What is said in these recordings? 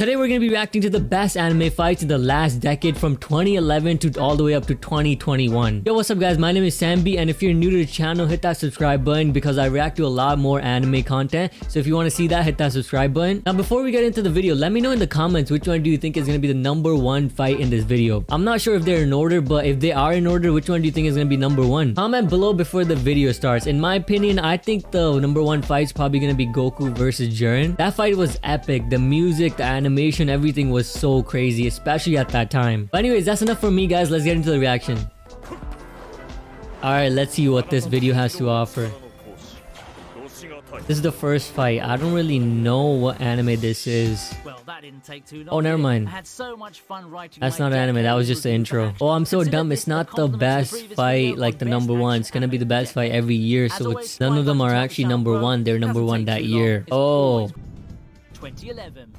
Today we're going to be reacting to the best anime fights in the last decade from 2011 to all the way up to 2021. Yo, what's up guys? My name is Sembhi, and if you're new to the channel, hit that subscribe button because I react to a lot more anime content. So if you want to see that, hit that subscribe button. Now before we get into the video, let me know in the comments which one do you think is going to be the #1 fight in this video. I'm not sure if they're in order, but if they are in order, which one do you think is going to be #1? Comment below before the video starts. In my opinion, I think the #1 fight is probably going to be Goku versus Jiren. That fight was epic. The music, the animation, everything was so crazy, especially at that time. But anyways, that's enough for me guys. Let's get into the reaction. Alright, let's see what this video has to offer. This is the first fight. I don't really know what anime this is. Well, that didn't take too long. Oh, never mind. I had so much fun writing. That's not anime, that was just the intro. Oh, I'm so dumb. It's not the best fight like the #1. It's gonna be the best fight every year, so it's none of them are actually #1. They're #1 that year. Oh. 2011.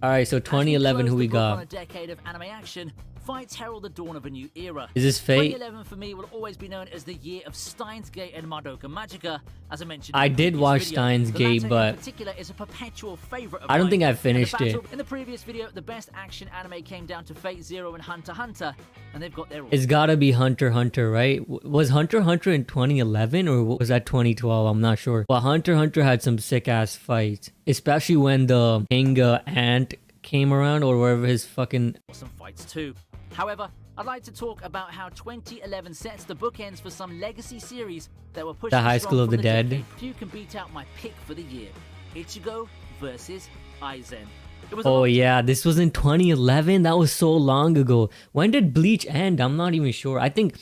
Alright, so 2011, who we got? A decade of anime action, fights herald the dawn of a new era. Is this Fate? 2011 for me will always be known as the year of Steins Gate and Madoka Magica. As I mentioned, I did watch Steins Gate, but in particular is a perpetual favorite of I don't mine. think I finished it. In the previous video, the best action anime came down to Fate Zero and Hunter x Hunter, and they've got their own. It's gotta be Hunter x Hunter, right? Was Hunter x Hunter in 2011 or was that 2012? I'm not sure. But Hunter x Hunter had some sick ass fights, especially when the Inga ant came around or wherever his fucking awesome fights too. However, I'd like to talk about how 2011 sets the bookends for some legacy series that were pushed. The High School of the Dead. Few can beat out my pick for the year: Ichigo versus Aizen. Oh yeah, this was in 2011. That was so long ago. When did Bleach end? I'm not even sure. I think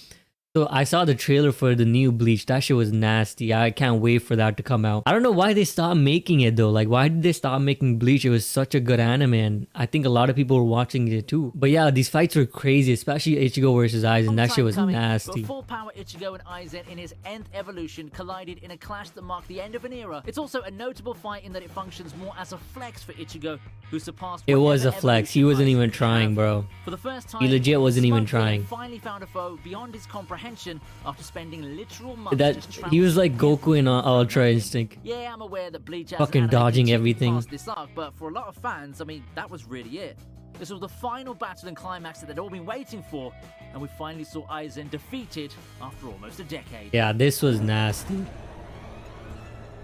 so. I saw the trailer for the new Bleach. That shit was nasty. I can't wait for that to come out. I don't know why they stopped making it though. Like, why did they stop making Bleach? It was such a good anime, and I think a lot of people were watching it too. But yeah, these fights were crazy, especially Ichigo versus Aizen. That shit was nasty. But full power Ichigo and Aizen in his nth evolution collided in a clash that marked the end of an era. It's also a notable fight in that it functions more as a flex for Ichigo, who surpassed. It was a flex. He wasn't even trying, bro. For the first time, he legit wasn't even trying. Finally found a foe beyond his comprehension after spending literal months. He was like Goku in Ultra Instinct. Yeah, I'm aware that Bleach has fucking dodging everything. This arc, but for a lot of fans, I mean, that was really it. This was the final battle and climax that they'd all been waiting for, and we finally saw Aizen defeated after almost a decade. Yeah, this was nasty.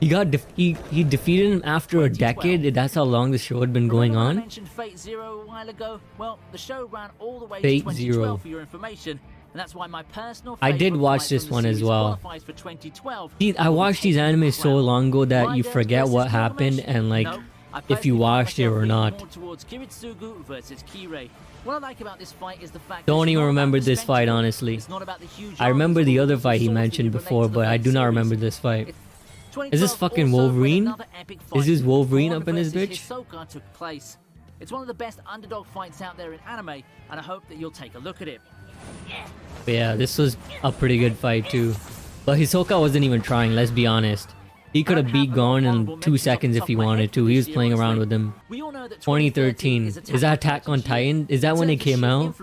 He defeated him after a decade. That's how long the show had been going on. I mentioned Fate Zero a while ago. Well, the show ran all the way Fate to 2012 Zero. for your information. And that's why my personal I did watch this one as well. For 2012. I watched these animes so long ago that you forget what happened and like if you watched it or not. What I like about this fight is the fact don't even remember this fight, honestly. I remember the other fight he mentioned before, but I do not remember this fight. Is this fucking Wolverine? Is this Wolverine up in this bitch? It's one of the best underdog fights out there in anime, and I hope that you'll take a look at it. But yeah, this was a pretty good fight too. But Hisoka wasn't even trying, let's be honest. He could have beat Gon in 2 seconds if he wanted to. He was playing around with him. 2013. Is that Attack on Titan? Is that when it came out?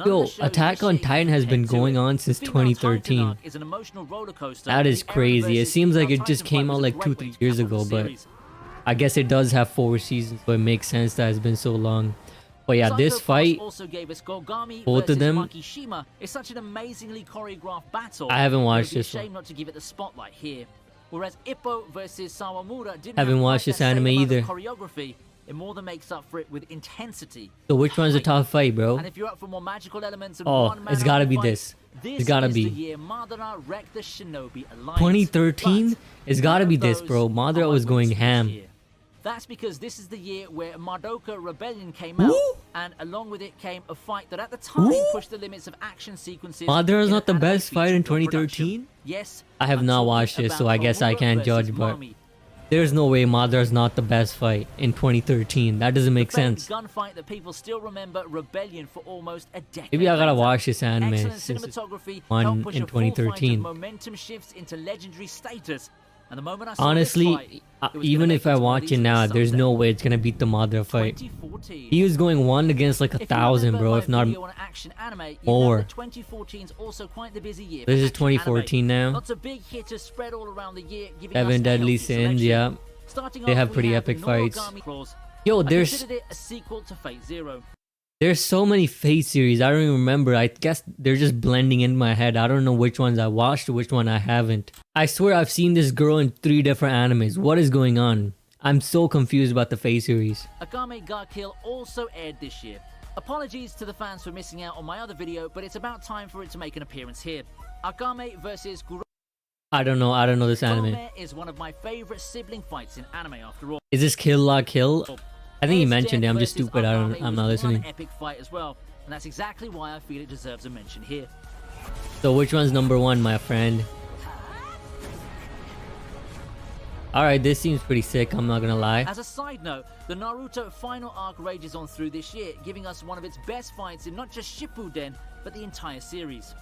Yo, Attack on Titan has been going on since 2013. That is crazy. It seems like it just came out like 2-3 years ago, but I guess it does have 4 seasons, so it makes sense that it's been so long. But yeah, this fight, both of them, is such an amazingly choreographed battle. I haven't watched this one. Not to give it the spotlight here. Whereas Ippo versus Sawamura didn't haven't watched this anime either. Choreography, it more than makes up for it with intensity. So which one's the top fight, bro? And if you're up for more magical elements and it's gotta be this. It's gotta be. 2013? It's gotta be this, bro. Madara was going ham. That's because this is the year where Madoka Rebellion came out, and along with it came a fight that at the time pushed the limits of action sequences. Madara's not the best fight in 2013? Yes. I have not watched it, so I guess I can't judge, but there's no way Madara's not the best fight in 2013. That doesn't make sense. Gunfight that people still remember Rebellion for almost a decade. Maybe I gotta watch this anime since it's one in 2013. Momentum shifts into legendary status. And the moment I saw honestly, even if I watch it now, there's no way it's gonna beat the Madara fight. He was going 1 against like 1,000, bro, if not more. This is 2014 now. 7 Deadly Sins, yeah. They have pretty epic fights. Yo, I there's considered it a sequel to Fate Zero. there's so many Fate series. I don't even remember. I guess they're just blending in my head. I don't know which ones I watched or which one I haven't. I swear I've seen this girl in 3 different animes. What is going on? I'm so confused about the Fate series. Akame ga Kill also aired this year. Apologies to the fans for missing out on my other video, but it's about time for it to make an appearance here. Akame vs. Guro I don't know this anime. is one of my favorite sibling fights in anime after all. Is this Kill La Kill? I think you Ed's mentioned it. death I'm just versus stupid. Akame I'm was not listening. one epic fight as well, and that's exactly why I feel it deserves a mention here. So which one's number 1, my friend? Alright, this seems pretty sick, I'm not gonna lie. As a side note, the Naruto final arc rages on through this year, giving us one of its best fights in not just Shippuden, but the entire series.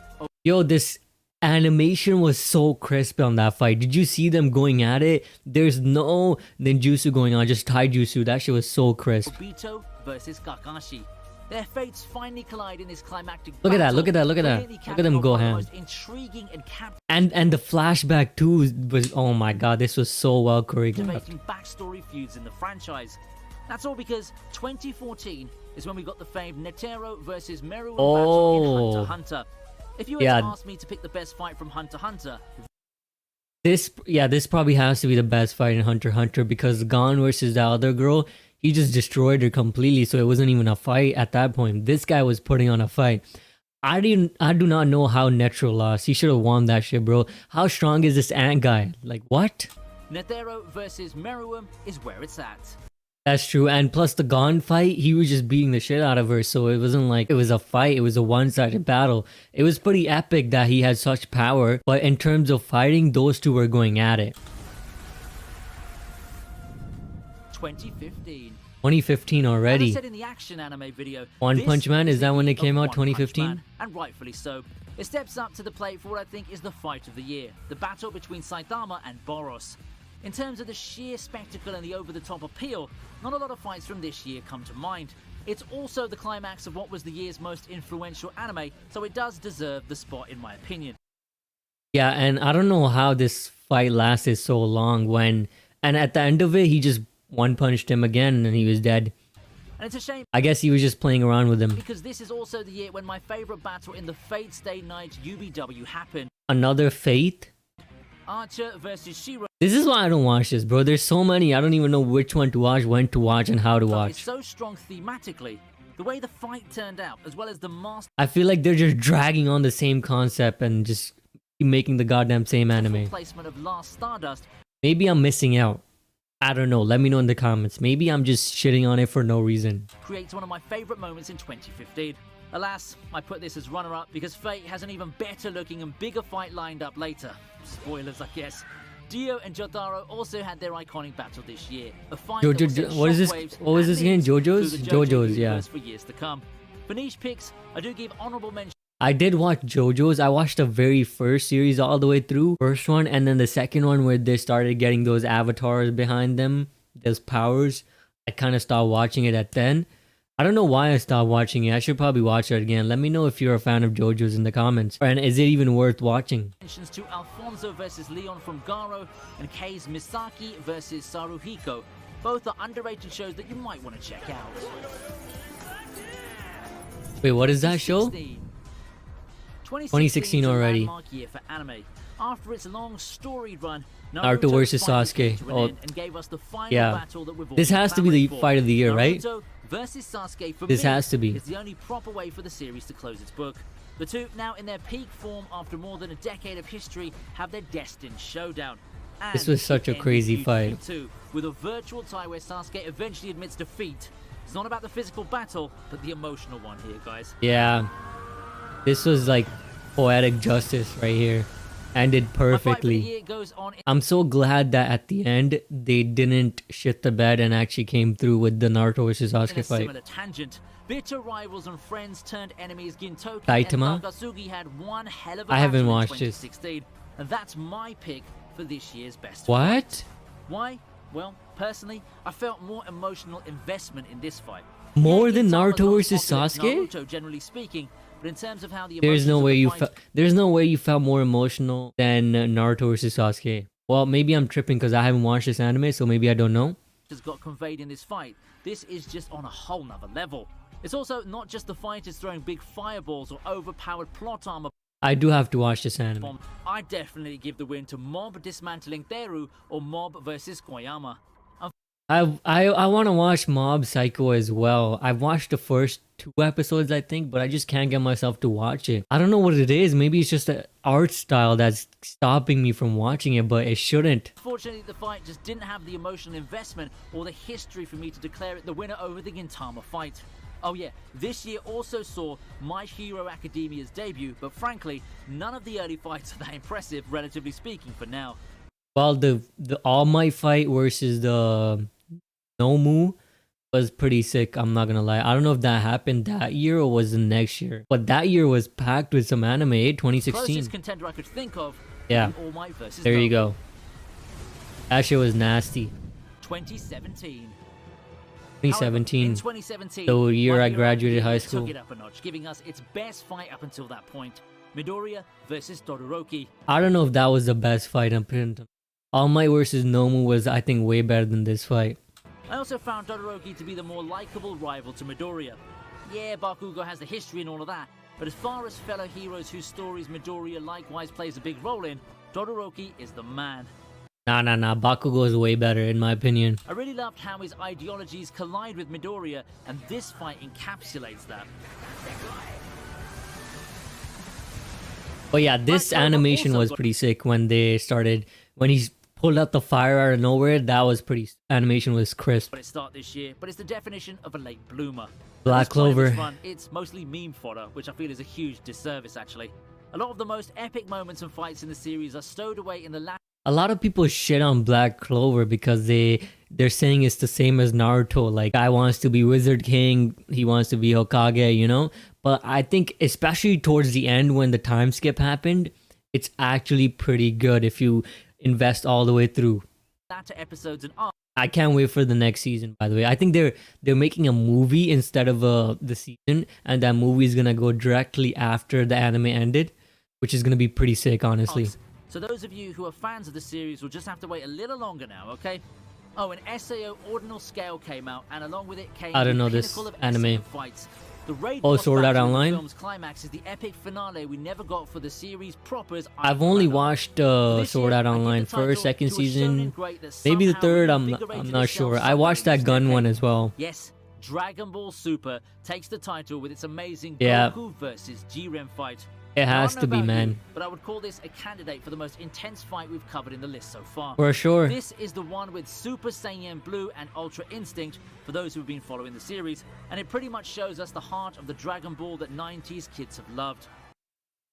Yo, this animation was so crisp on that fight. Did you see them going at it? There's no ninjutsu going on, just taijutsu. That shit was so crisp. Obito versus Kakashi. Their fates finally collide in this climactic Look at that, battle, look at that, look at that. brilliantly Look at them capping go off one of the ham. most intriguing and And the flashback too was, oh my god, this was so well choreographed. captivating backstory feuds in the franchise. That's all because 2014 is when we got the famed Netero versus Meruem battle in Hunter x Hunter. If you were to ask me to pick the best fight from Hunter x Hunter, this probably has to be the best fight in Hunter x Hunter, because Gon versus the other girl, he just destroyed her completely, so it wasn't even a fight at that point. This guy was putting on a fight. I do not know how Netero lost. He should have won that shit, bro. How strong is this ant guy? Like, what? Netero versus Meruem is where it's at. That's true, and plus the Gon fight, he was just beating the shit out of her, so it wasn't like it was a fight, it was a one-sided battle. It was pretty epic that he had such power, but in terms of fighting, those two were going at it. 2015. 2015 already. As I said in the action anime video, One Punch Man, is that when it came out, 2015? And rightfully so. It steps up to the plate for what I think is the fight of the year, the battle between Saitama and Boros. In terms of the sheer spectacle and the over-the-top appeal, not a lot of fights from this year come to mind. It's also the climax of what was the year's most influential anime, so it does deserve the spot in my opinion. Yeah, and I don't know how this fight lasted so long and at the end of it, he just one-punched him again and he was dead. And it's a shame. I guess he was just playing around with him. Because this is also the year when my favorite battle in the Fate Stay Night UBW happened. Another Fate? Archer versus Shiro. This is why I don't watch this, bro. There's so many. I don't even know which one to watch, when to watch, and how to It's watch. so strong thematically. The way the fight turned out, as well as the master I feel like they're just dragging on the same concept and just keep making the goddamn same anime. placement of Last Stardust Maybe I'm missing out. I don't know. Let me know in the comments. Maybe I'm just shitting on it for no reason. creates one of my favorite moments in 2015. Alas, I put this as runner-up because Fate has an even better looking and bigger fight lined up later. Spoilers, I guess. Dio and Jotaro also had their iconic battle this year. A fight that will send what is this? shockwaves What was and this again? memes through JoJo's? the JoJo JoJo's, yeah. universe for years to come. For niche picks, I do give honorable mention. I did watch JoJo's. I watched the very first series all the way through. First one, and then the second one where they started getting those avatars behind them. Those powers. I kind of stopped watching it at then. I don't know why I stopped watching it. I should probably watch it again. Let me know if you're a fan of JoJo's in the comments. And is it even worth watching? Mentions to Alfonso versus Leon from Garo and Kei's Misaki versus Saruhiko. Both are underrated shows that you might want to check out. Wait, what is that show? 2016 already. Landmark year for anime. After its long storied run, Naruto versus finally Sasuke. came to an Oh, end and gave us the final yeah. battle that we've all This been has to be the clamoring for. fight of the year, right? Naruto versus Sasuke for This me has to be. is the only proper way for the series to close its book. The two, now in their peak form after more than a decade of history, have their destined showdown. And This was such a it ended crazy beautifully fight. too, with a virtual tie where Sasuke eventually admits defeat. It's not about the physical battle, but the emotional one here, guys. Yeah. This was like poetic justice right here. Ended My fight for the perfectly. year goes on I'm so glad that at the end they didn't shit the bed and actually came through with the Naruto versus in a Sasuke fight. similar tangent. Bitter rivals and friends turned enemies Gintoki Saitama? and Nakatsuki had one hell of a I haven't battle in watched this. 2016, and that's my pick for this year's best fight. What? Why? Well, personally, I felt more emotional investment in this fight. More Yeah, than Gintama's Naruto not versus as popular as Sasuke? Naruto, generally speaking, but in terms of how the There's no emotions of way the you fight felt. There's no way you felt more emotional than Naruto versus Sasuke. Well, maybe I'm tripping because I haven't watched this anime, so maybe I don't know. has got conveyed in this fight. this is just on a whole nother level. It's also not just the fighters throwing big fireballs or overpowered plot armor. I do have to watch this anime. I definitely give the win to Mob dismantling Theru or Mob versus Koyama. I want to watch Mob Psycho as well. I've watched the first 2 episodes, I think, but I just can't get myself to watch it. I don't know what it is. Maybe it's just the art style that's stopping me from watching it, but it shouldn't. Fortunately, the fight just didn't have the emotional investment or the history for me to declare it the winner over the Gintama fight. Oh yeah, this year also saw My Hero Academia's debut, but frankly, none of the early fights are that impressive, relatively speaking, for now. Well, the All Might fight versus the Nomu was pretty sick, I'm not gonna lie. I don't know if that happened that year or was the next year, but that year was packed with some anime. 2016. Closest contender I could think of. Yeah, All Might versus there you go. That shit was nasty. 2017. 2017. However, in 2017, the year My I Hero graduated high Academia school. took it up a notch, giving us its best fight up until that point. Midoriya versus Todoroki. I don't know if that was the best fight up until. All Might versus Nomu was, I think, way better than this fight. I also found Todoroki to be the more likable rival to Midoriya. Yeah, Bakugo has the history and all of that, but as far as fellow heroes whose stories Midoriya likewise plays a big role in, Todoroki is the man. Nah. Bakugo is way better, in my opinion. I really loved how his ideologies collide with Midoriya, and this fight encapsulates that. But yeah, this animation was pretty sick when he pulled out the fire out of nowhere. That was pretty. Animation was crisp. But it started this year, but it's the definition of a late bloomer. Black Clover. Run, it's mostly meme fodder, which I feel is a huge disservice actually. A lot of the most epic moments and fights in the series are stowed away in the last. A lot of people shit on Black Clover because they're saying it's the same as Naruto. Like, guy wants to be Wizard King, he wants to be Hokage, you know? But I think especially towards the end when the time skip happened, it's actually pretty good if you invest all the way through. Latter episodes and I can't wait for the next season, by the way. I think they're making a movie instead of the season, and that movie is gonna go directly after the anime ended, which is gonna be pretty sick, honestly. So those of you who are fans of the series will just have to wait a little longer now, okay? Oh, an SAO Ordinal Scale came out, and along with it came I don't know the this pinnacle of anime. SAO fights. The raid Oh, boss Sword Art battle in the Online? film's climax is the epic finale we never got for the series proper. I've only watched Sword Art Online first, second season, maybe the third. I'm not sure. I watched that gun one as well. Yes, Dragon Ball Super takes the title with its amazing Yeah. Goku versus Jiren fight. It Now, I has don't to know be, about man. you, but I would call this a candidate for the most intense fight we've covered in the list so far. For sure. This is the one with Super Saiyan Blue and Ultra Instinct for those who've been following the series, and it pretty much shows us the heart of the Dragon Ball that 90s kids have loved.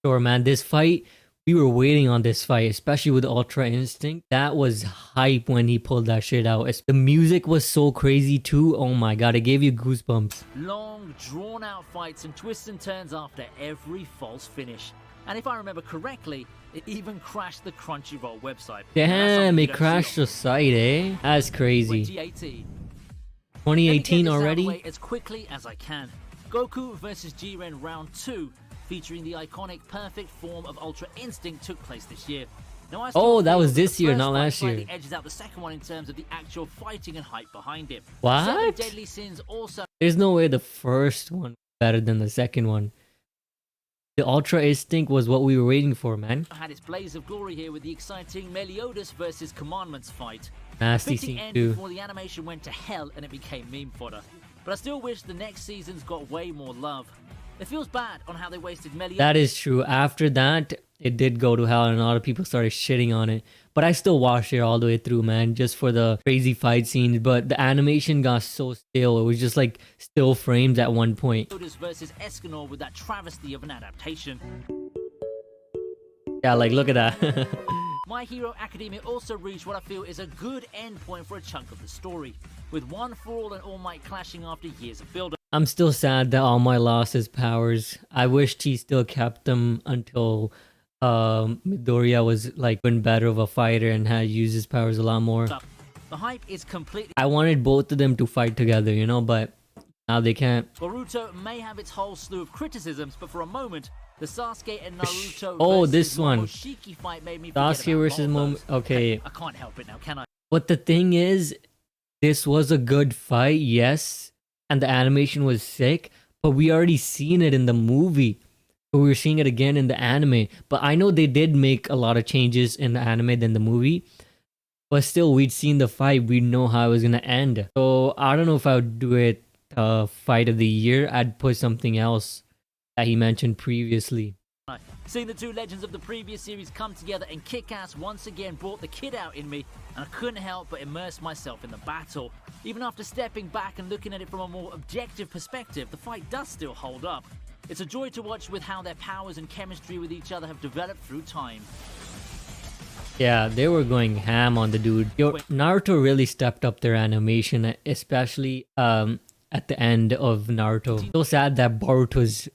Sure, man. This fight, we were waiting on this fight, especially with Ultra Instinct. That was hype when he pulled that shit out. The music was so crazy too. Oh my god, it gave you goosebumps. Long, drawn-out fights and twists and turns after every false finish. And if I remember correctly, it even crashed the Crunchyroll website. Damn, it crashed the site, eh? That's crazy. 2018. 2018 Let me get this out of the already? way as quickly as I can. Goku vs Jiren Round 2, featuring the iconic perfect form of Ultra Instinct, took place this year. Now, I still Oh, that feel was the this year, first not fight last year. slightly edges out the second one in terms of the actual fighting and hype behind it. What? 7 Deadly Sins also There's no way the first one was better than the second one. The Ultra Instinct was what we were waiting for, man. had its blaze of glory here with the exciting Meliodas vs Commandments fight. Nasty Fitting scene end too. before the animation went to hell and it became meme fodder. But I still wish the next seasons got way more love. It feels bad on how they wasted Meliodas. That is true. After that, it did go to hell and a lot of people started shitting on it. But I still watched it all the way through, man, just for the crazy fight scenes. But the animation got so stale. It was just like still frames at one point. Meliodas versus Escanor with that travesty of an adaptation. Yeah, like look at that. My Hero Academia also reached what I feel is a good endpoint for a chunk of the story, with One For All and All Might clashing after years of build-up. I'm still sad that All Might lost his powers. I wished he still kept them until Midoriya was like been better of a fighter and had used his powers a lot more. The hype is completely... I wanted both of them to fight together, you know, but now they can't. Boruto may have its whole slew of criticisms, but for a moment, the Sasuke and Naruto Oh, versus this one. Momoshiki fight made me forget Sasuke about versus all Mom. those. Okay. I can't help it now, can I? But the thing is, this was a good fight, yes, and the animation was sick, but we already seen it in the movie. But we were seeing it again in the anime. But I know they did make a lot of changes in the anime than the movie. But still, we'd seen the fight. We know how it was gonna end. So I don't know if I would do it fight of the year. I'd put something else that he mentioned previously. Seeing the two legends of the previous series come together and kick ass once again brought the kid out in me, and I couldn't help but immerse myself in the battle. Even after stepping back and looking at it from a more objective perspective, the fight does still hold up. It's a joy to watch with how their powers and chemistry with each other have developed through time. Yeah, they were going ham on the dude. Yo, Naruto really stepped up their animation, especially at the end of Naruto. So sad that Boruto's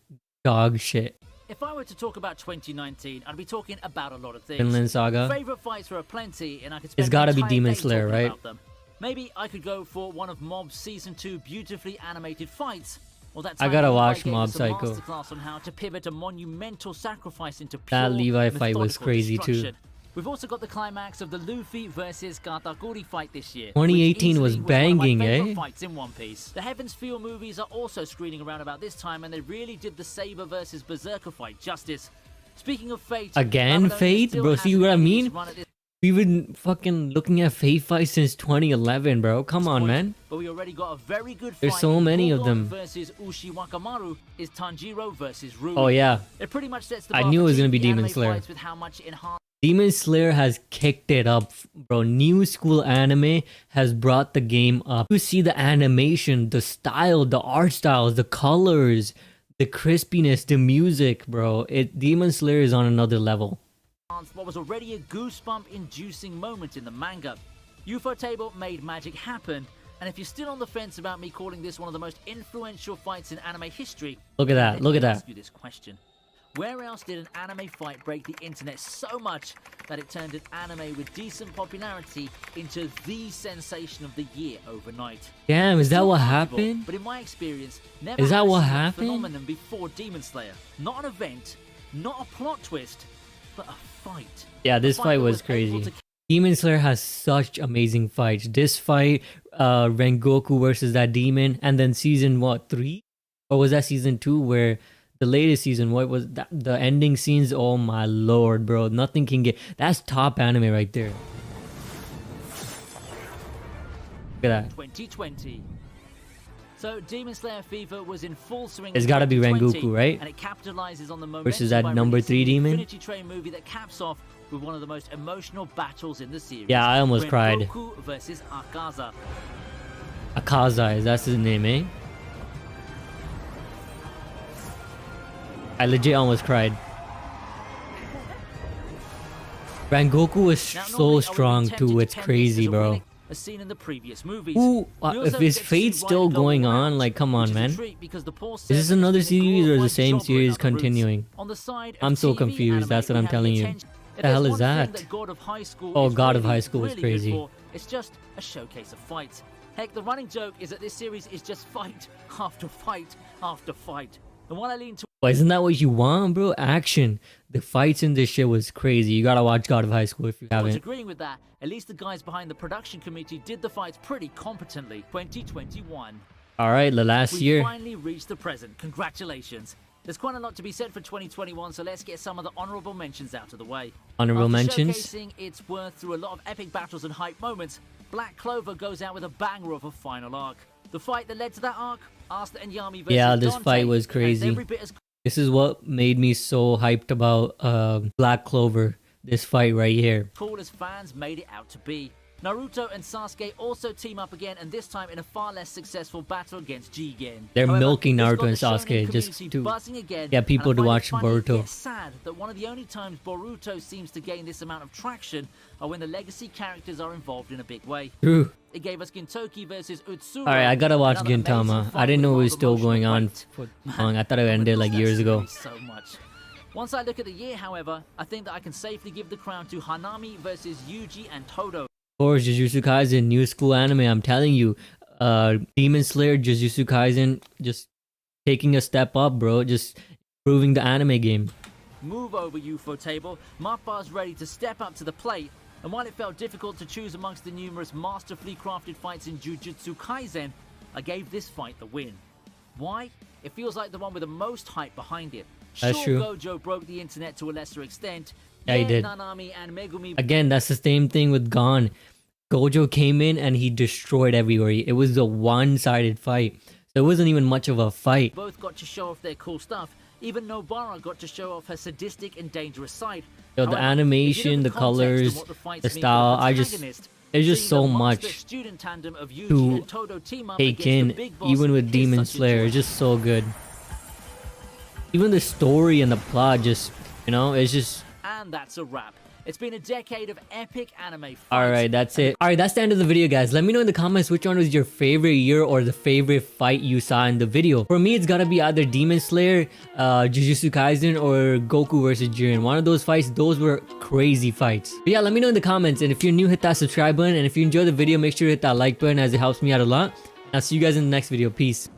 dog shit. If I were to talk about 2019, I'd be talking about a lot of things. Vinland Saga. Favorite fights were aplenty, and I could spend It's gotta my be entire Demon day Slayer, talking right? about them. Maybe I could go for one of Mob's Season 2 beautifully animated fights. Well, that I gotta time watch Levi gave Mob us a Psycho. masterclass on how to pivot a monumental sacrifice into pure That Levi fight was methodical crazy too. destruction. We've also got the climax of the Luffy versus Katakuri fight this year. 2018 was banging, one of my favorite eh? fights in One Piece. The Heaven's Feel movies are also screening around about this time, and they really did the Saber versus Berserker fight justice. Speaking of Fate, Again, Babylonia Fate? still Bro, see hasn't what I made mean? its run at this We've been fucking looking at Fate fights since 2011, bro. Come on, point, man. But we already got a very good fight. There's so in many of Gorgon them. Versus Ushi Wakamaru is Tanjiro versus Rui. Oh yeah, It pretty much sets the I bar knew for it was gonna TV be Demon anime Slayer. fights with how much it enhances Demon Slayer has kicked it up, bro. New school anime has brought the game up. You see the animation, the style, the art styles, the colors, the crispiness, the music, bro. Demon Slayer is on another level. what was already a goosebump-inducing moment in the manga. Ufotable made magic happen, and if you're still on the fence about me calling this one of the most influential fights in anime history, Look at that, let look me at that. ask you this question. Where else did an anime fight break the internet so much that it turned an anime with decent popularity into the sensation of the year overnight? Damn, is that Still what arguable, happened? But in my experience, never Is that had a what similar happened? phenomenon before Demon Slayer. Not an event, not a plot twist, but a fight. Yeah, A this fight that was able crazy. to Demon Slayer has such amazing fights. This fight, Rengoku versus that demon, and then season what, 3? Or was that season 2 where the latest season, what was that? The ending scenes, oh my lord, bro. Nothing can get, that's top anime right there. Look at that. 2020. So Demon Slayer fever was in full swing. It's in gotta be 2020, Rengoku, right? And it capitalizes on the momentum Versus that by number 3 releasing the demon. Infinity Train movie that caps off with one of the most emotional battles in the series. Yeah, I almost cried. Rengoku versus Akaza. Akaza, that's his name, eh? I legit almost cried. Rengoku is Now, so normally I would've strong attempted too, to it's pen this crazy, as a bro. relic, as seen in the previous movies. Ooh, We if also his get to see fate's Ryan still go going all on, out, like, come which on, is a man. treat because the poor Is this Sembhi another has been a series or the glorified same jobber series in other roots. continuing? On the side of I'm so TV confused, anime, that's what we I'm have telling you. attention. If The hell there's is one thing that? God of High School Oh, is God of really, High School is really good crazy. for, it's just a showcase of fights. Heck, the running joke is that this series is just fight after fight after fight. And while I lean to But isn't that what you want, bro? Action. The fights in this shit was crazy. You gotta watch God of High School if you towards haven't. agreeing with that, at least the guys behind the production committee did the fights pretty competently. 2021. Alright, the last We year. finally reached the present. Congratulations. There's quite a lot to be said for 2021, so let's get some of the honourable mentions out of the way. Honorable After mentions. showcasing its worth through a lot of epic battles and hype moments, Black Clover goes out with a banger of a final arc. The fight that led to that arc, Asta and Yami versus Yeah, this Dante, fight was and crazy. every bit as This is what made me so hyped about Black Clover. This fight right here. cool as fans made it out to be. Naruto and Sasuke also team up again, and this time in a far less successful battle against Jigen. They're However, milking this Naruto got and the shonen Sasuke just community to buzzing again, get people and I to find it watch funny, Boruto. yet sad that one of the only times Boruto seems to gain this amount of traction are when the legacy characters are involved in a big way. True. It gave us Gintoki versus Utsuro. Alright, I gotta watch another amazing Gintama. fight I didn't with know a it was lot of still going emotional on weight. for long. I thought it ended like years ago. So much. Once I look at the year, however, I think that I can safely give the crown to Hanami versus Yuji and Todo. Of course, Jujutsu Kaisen, new school anime. I'm telling you, Demon Slayer, Jujutsu Kaisen, just taking a step up, bro. Just improving the anime game. Move over, Ufotable. Mappa's ready to step up to the plate. And while it felt difficult to choose amongst the numerous masterfully crafted fights in Jujutsu Kaisen, I gave this fight the win. Why? It feels like the one with the most hype behind it. That's sure, true. Gojo broke the internet to a lesser extent. Yeah, he did. Nanami and Megumi Again, that's the same thing with Gon. Gojo came in and he destroyed everywhere. It was a one-sided fight. So it wasn't even much of a fight. both got to show off their cool stuff. Even Nobara got to show off her sadistic and dangerous side. Yo, the However, if you animation, look the at context colors, and what the fights the mean for style, protagonist, there's just seeing so the much master-student tandem of Yuji to and Todo team up take against the in, big boss even with is Demon such a Slayer. joy. It's just so good. Even the story and the plot just, it's just... And that's a wrap. It's been a decade of epic anime fights. Alright, that's it. Alright, that's the end of the video, guys. Let me know in the comments which one was your favorite year or the favorite fight you saw in the video. For me, it's gotta be either Demon Slayer, Jujutsu Kaisen, or Goku versus Jiren. One of those fights, those were crazy fights. But yeah, let me know in the comments. And if you're new, hit that subscribe button. And if you enjoyed the video, make sure to hit that like button as it helps me out a lot. And I'll see you guys in the next video. Peace.